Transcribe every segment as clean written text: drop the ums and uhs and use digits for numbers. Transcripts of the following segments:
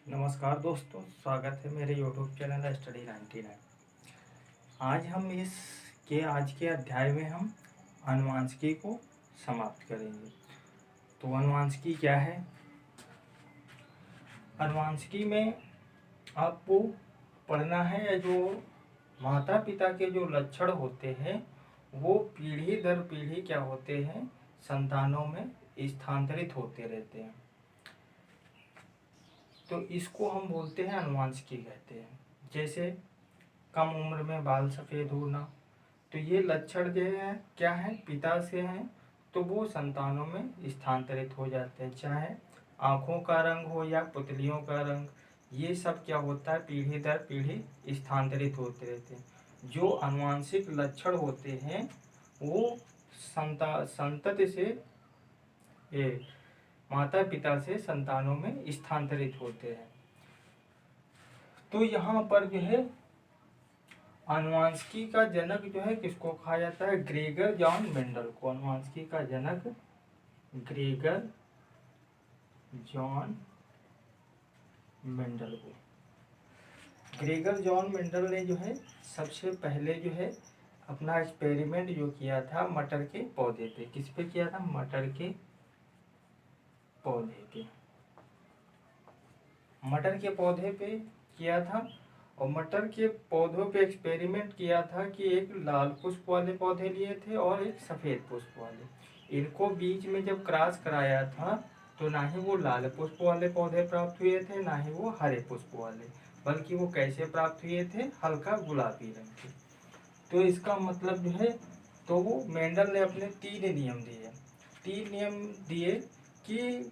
नमस्कार दोस्तों, स्वागत है मेरे YouTube चैनल स्टडी 99। आज हम आज के अध्याय में हम अनुवांशिकी को समाप्त करेंगे। तो अनुवांशिकी क्या है? अनुवांशिकी में आपको पढ़ना है जो माता पिता के जो लक्षण होते हैं वो पीढ़ी दर पीढ़ी क्या होते हैं, संतानों में स्थानांतरित होते रहते हैं। तो इसको हम बोलते हैं अनुवांशिकी कहते हैं। जैसे कम उम्र में बाल सफ़ेद होना, तो ये लक्षण जो है क्या है, पिता से हैं तो वो संतानों में स्थानांतरित हो जाते हैं। चाहे आँखों का रंग हो या पुतलियों का रंग, ये सब क्या होता है, पीढ़ी दर पीढ़ी स्थानांतरित होते रहते हैं। जो आनुवंशिक लक्षण होते हैं वो संतति से माता पिता से संतानों में स्थानांतरित होते हैं। तो यहाँ पर जो है अनुवांशिकी का जनक जो है किसको कहा जाता है, ग्रेगर जॉन मेंडल को। अनुवांशिकी का जनक ग्रेगर जॉन मेंडल को। ग्रेगर जॉन मेंडल ने जो है सबसे पहले जो है अपना एक्सपेरिमेंट जो किया था मटर के पौधे पे। किस पे किया था? मटर के पौधे पे। मटर के पौधे पे किया था और मटर के पौधों पे एक्सपेरिमेंट किया था कि एक लाल पुष्प वाले पौधे लिए थे और एक सफ़ेद पुष्प वाले। इनको बीच में जब क्रॉस कराया था तो ना ही वो लाल पुष्प वाले पौधे प्राप्त हुए थे, ना ही वो हरे पुष्प वाले, बल्कि वो कैसे प्राप्त हुए थे, हल्का गुलाबी रंग के। तो इसका मतलब जो है, तो वो मेंडल ने अपने तीन नियम दिए कि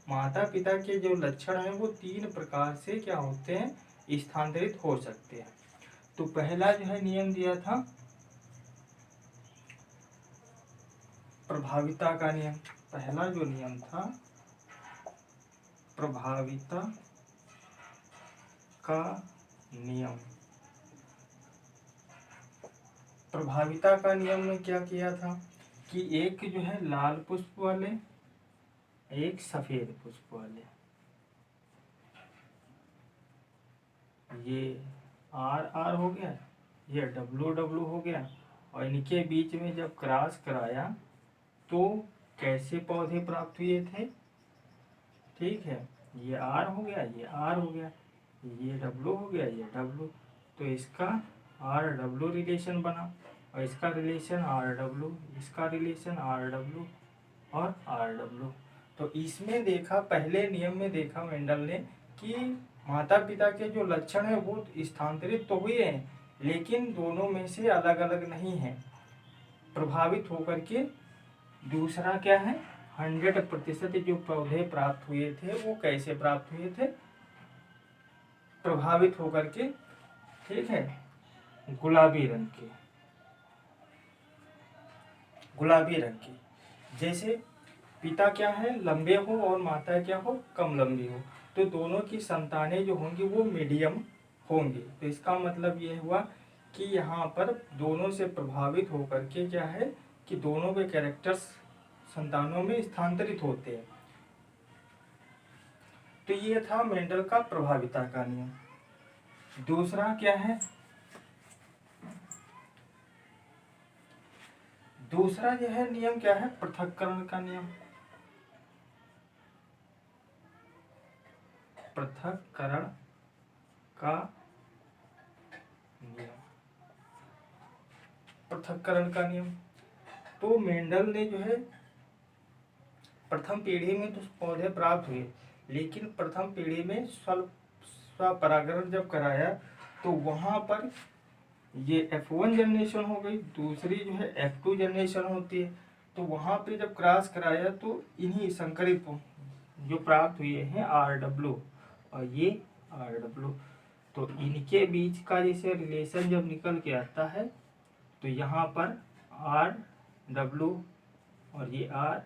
माता पिता के जो लक्षण हैं वो तीन प्रकार से क्या होते हैं, स्थानांतरित हो सकते हैं। तो पहला जो है नियम दिया था प्रभाविता का नियम। पहला जो नियम था प्रभाविता का नियम। प्रभाविता का नियम में क्या किया था कि एक जो है लाल पुष्प वाले, एक सफेद पुष्प वाले, ये आर आर हो गया, ये डब्लू डब्लू हो गया, और इनके बीच में जब क्रॉस कराया तो कैसे पौधे प्राप्त हुए थे। ठीक है, ये आर हो गया, ये आर हो गया, ये डब्लू हो गया, ये डब्लू। तो इसका आर डब्लू रिलेशन बना और इसका रिलेशन आर डब्लू, इसका रिलेशन आर डब्लू और आर डब्लू। तो इसमें देखा, पहले नियम में देखा मेंडल ने कि माता पिता के जो लक्षण है वो स्थानांतरित तो हुए हैं, लेकिन दोनों में से अलग अलग नहीं है, प्रभावित होकर के। दूसरा क्या है, 100% जो पौधे प्राप्त हुए थे वो कैसे प्राप्त हुए थे, प्रभावित होकर के। ठीक है, गुलाबी रंग के, गुलाबी रंग की। जैसे पिता क्या है, लंबे हो और माता क्या हो, कम लंबी हो, तो दोनों की संतानें जो होंगी वो मीडियम होंगी। तो इसका मतलब ये हुआ कि यहाँ पर दोनों से प्रभावित होकर के क्या है कि दोनों के कैरेक्टर्स संतानों में स्थानांतरित होते हैं। तो ये था मेंडल का प्रभाविता का नियम। दूसरा क्या है, दूसरा जो है नियम क्या है, पृथक्करण का नियम। पृथक्करण का नियम, पृथक्करण का नियम। तो मेंडल ने जो है प्रथम पीढ़ी में तो पौधे प्राप्त हुए, लेकिन प्रथम पीढ़ी में स्वपरागण जब कराया तो वहां पर ये F1 जनरेशन हो गई, दूसरी जो है F2 जनरेशन होती है। तो वहां पे जब क्रॉस कराया तो इन्हीं संकरित जो प्राप्त हुए हैं RW और ये RW, तो इनके बीच का जैसे रिलेशन जब निकल के आता है तो यहाँ पर RW और ये R,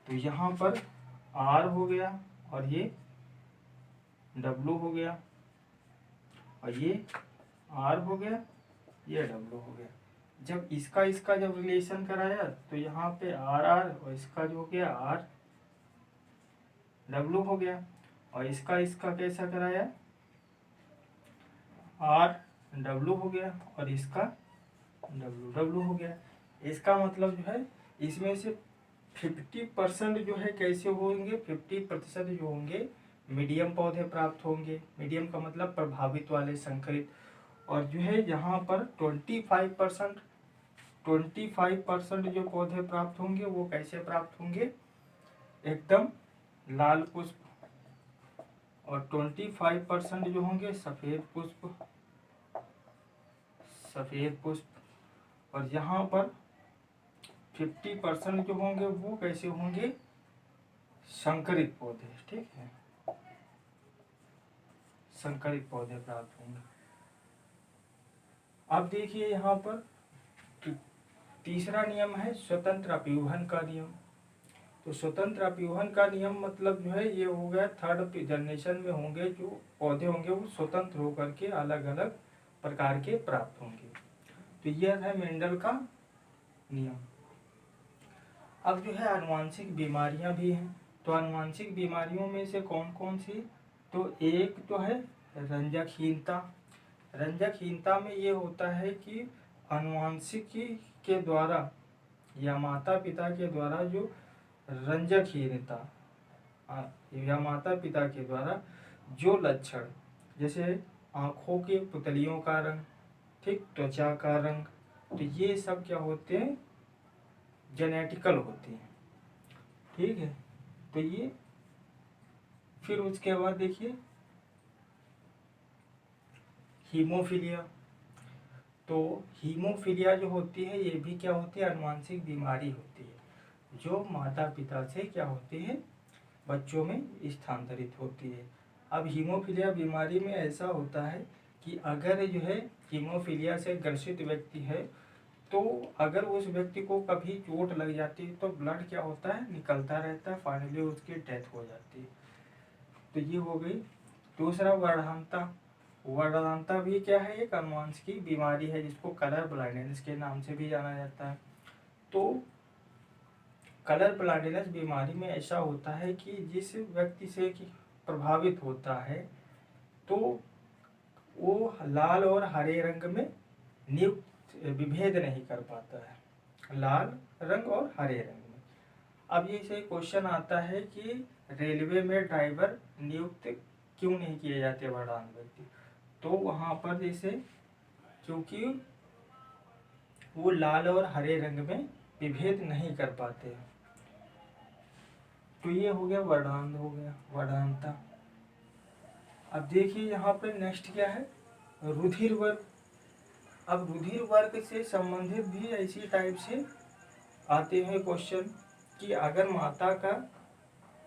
तो यहाँ पर R हो गया और ये W हो गया और ये R हो गया ये डब्लू हो गया। जब इसका इसका जब रिलेशन कराया तो यहाँ पे आर आर और इसका जो हो गया आर डब्लू हो गया, और इसका इसका कैसा कराया आर डब्लू हो गया, और इसका डब्लू डब्लू हो गया। इसका मतलब जो है इसमें से 50% जो है कैसे होंगे, 50% जो होंगे मीडियम पौधे प्राप्त होंगे। मीडियम का मतलब प्रभावित वाले, संकरित। और जो है यहाँ पर 25% जो पौधे प्राप्त होंगे वो कैसे प्राप्त होंगे, एकदम लाल पुष्प। और 25% जो होंगे सफेद पुष्प, सफेद पुष्प। और यहाँ पर 50% जो होंगे वो कैसे होंगे, संकरित पौधे। ठीक है, संकरित पौधे प्राप्त होंगे। अब देखिए यहाँ पर तीसरा नियम है स्वतंत्र अपियूहन का नियम। तो स्वतंत्र अपियूहन का नियम मतलब जो है ये हो गया थर्ड जनरेशन में होंगे जो पौधे होंगे वो स्वतंत्र होकर के अलग अलग प्रकार के प्राप्त होंगे। तो यह है मेंडल का नियम। अब जो है आनुवांशिक बीमारियां भी हैं। तो आनुवांशिक बीमारियों में से कौन कौन सी, तो एक तो है रंजकहीनता। रंजकहीनता में ये होता है कि आनुवांशिकी के द्वारा या माता पिता के द्वारा जो रंजकहीनता या माता पिता के द्वारा जो लक्षण, जैसे आँखों के पुतलियों का रंग, ठीक, त्वचा का रंग, तो ये सब क्या होते हैं, जेनेटिकल होते हैं। ठीक है, तो ये फिर उसके बाद देखिए हीमोफीलिया। तो हीमोफीलिया जो होती है ये भी क्या होती है, आनुवांशिक बीमारी होती है जो माता पिता से क्या होती है, बच्चों में स्थानांतरित होती है। अब हीमोफीलिया बीमारी में ऐसा होता है कि अगर जो है हीमोफीलिया से ग्रसित व्यक्ति है तो अगर उस व्यक्ति को कभी चोट लग जाती है तो ब्लड क्या होता है, निकलता रहता है, फाइनली उसकी डेथ हो जाती है। तो ये हो गई। दूसरा वर्धनता। वर्धनता भी क्या है, एक आनुवांशिक बीमारी है जिसको कलर ब्लाइंडनेस के नाम से भी जाना जाता है। तो कलर ब्लाइंडनेस बीमारी में ऐसा होता है कि जिस व्यक्ति से प्रभावित होता है तो वो लाल और हरे रंग में विभेद नहीं कर पाता है, लाल रंग और हरे रंग में। अब ये से क्वेश्चन आता है कि रेलवे में ड्राइवर नियुक्त क्यों नहीं किए जाते वर्धमान व्यक्ति, तो वहाँ पर जैसे क्योंकि वो लाल और हरे रंग में विभेद नहीं कर पाते हैं। तो ये हो गया वर्धान, हो गया वर्धानता। अब देखिए यहाँ पे नेक्स्ट क्या है, रुधिर वर्ग। अब रुधिर वर्ग से संबंधित भी ऐसी टाइप से आते हैं क्वेश्चन कि अगर माता का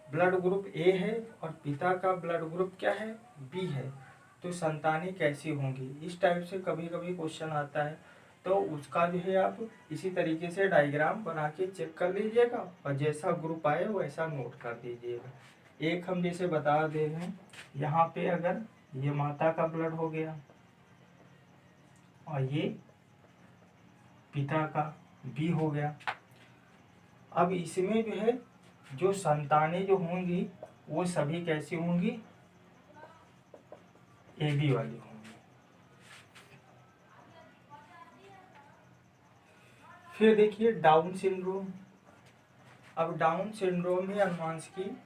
ब्लड ग्रुप ए है और पिता का ब्लड ग्रुप क्या है, बी है, तो संतानें कैसी होंगी, इस टाइप से कभी कभी क्वेश्चन आता है। तो उसका जो है आप इसी तरीके से डायग्राम बना के चेक कर लीजिएगा और जैसा ग्रुप आए वैसा नोट कर दीजिएगा। एक हम जैसे बता दे रहे हैं, यहाँ पे अगर ये माता का ब्लड हो गया और ये पिता का बी हो गया। अब इसमें जो है जो संतानें जो होंगी वो सभी कैसी होंगी, ए बी वाली होंगी। फिर देखिए डाउन सिंड्रोम। अब डाउन सिंड्रोम भी आनुवांशिक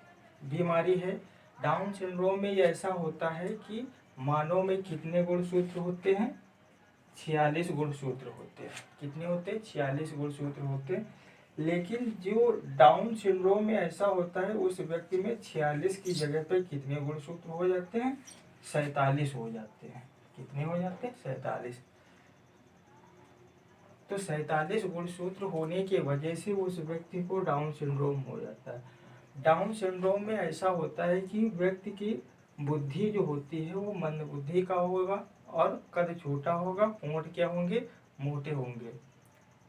बीमारी है। डाउन सिंड्रोम में ये ऐसा होता है कि मानव में कितने गुणसूत्र होते हैं, 46 गुणसूत्र होते हैं। कितने होते हैं, 46 गुणसूत्र होते हैं। लेकिन जो डाउन सिंड्रोम में ऐसा होता है उस व्यक्ति में 46 की जगह पर कितने गुणसूत्र हो जाते हैं, 47 हो जाते हैं। कितने हो जाते हैं, 47। तो 47 गुणसूत्र होने की वजह से उस व्यक्ति को डाउन सिंड्रोम हो जाता है। डाउन सिंड्रोम में ऐसा होता है कि व्यक्ति की बुद्धि जो होती है वो मंद बुद्धि का होगा और कद छोटा होगा, होंठ क्या होंगे, मोटे होंगे,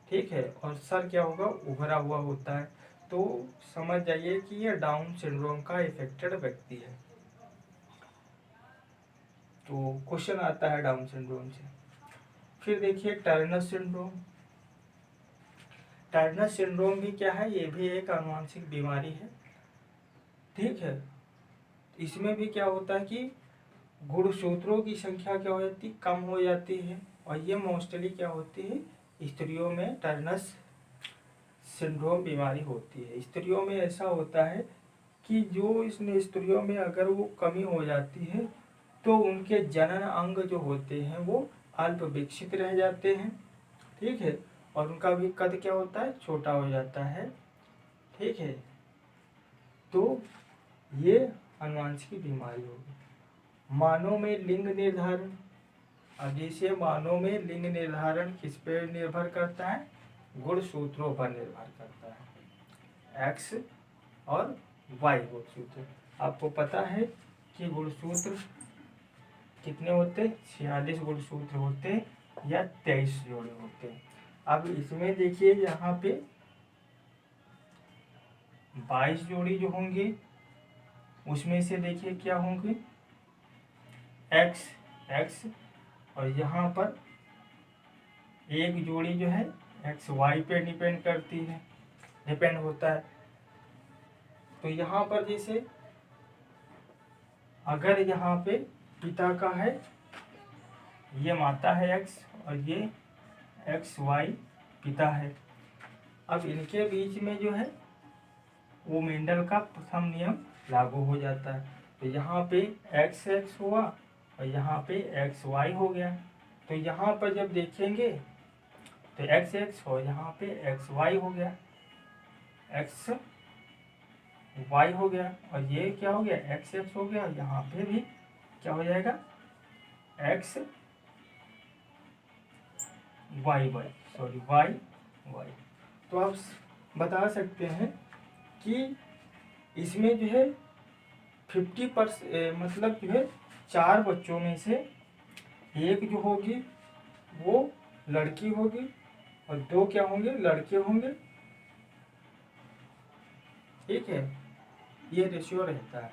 ठीक है, और सर क्या होगा, उभरा हुआ होता है। तो समझ जाइए कि ये डाउन सिंड्रोम का इफेक्टेड व्यक्ति है। तो क्वेश्चन आता है डाउन सिंड्रोम से। फिर देखिए टर्नर सिंड्रोम। टर्नर सिंड्रोम भी क्या है, ये भी एक आनुवंशिक बीमारी है, ठीक है। इसमें भी क्या होता है कि गुणसूत्रों की संख्या क्या हो जाती है, कम हो जाती है, और ये मोस्टली क्या होती है, स्त्रियों में टर्नर सिंड्रोम बीमारी होती है। स्त्रियों में ऐसा होता है कि जो इसमें स्त्रियों में अगर वो कमी हो जाती है तो उनके जनन अंग जो होते हैं वो अल्प विकसित रह जाते हैं, ठीक है, और उनका भी कद क्या होता है, छोटा हो जाता है, ठीक है। तो ये आनुवंशिक बीमारी होगी। मानव में लिंग निर्धारण, अब जैसे मानव में लिंग निर्धारण किस पे निर्भर करता है, गुणसूत्रों पर निर्भर करता है, एक्स और वाई गुणसूत्र। आपको पता है कि गुणसूत्र कितने होते हैं, 46 गुणसूत्र होते हैं या 23 जोड़े होते हैं। अब इसमें देखिए यहाँ पे 22 जोड़ी जो होंगे उसमें से देखिए क्या होंगे, एक्स एक्स, और यहाँ पर एक जोड़ी जो है एक्स वाई पे डिपेंड करती है, डिपेंड होता है। तो यहाँ पर जैसे अगर यहाँ पे पिता का है, ये माता है एक्स और ये एक्स वाई पिता है, अब इनके बीच में जो है वो मेंडल का प्रथम नियम लागू हो जाता है। तो यहाँ पे एक्स एक्स हुआ और यहाँ पे एक्स वाई हो गया। तो यहाँ पर जब देखेंगे तो एक्स एक्स और यहाँ पे एक्स वाई हो गया, एक्स वाई हो गया, और ये क्या हो गया, एक्स एक्स हो गया, यहाँ पे भी क्या हो जाएगा, X Y Y, sorry Y Y. तो आप बता सकते हैं कि इसमें जो है 50% मतलब जो है 4 बच्चों में से एक जो होगी वो लड़की होगी और 2 क्या होंगे, लड़के होंगे, ठीक है, ये रेशियो रहता है।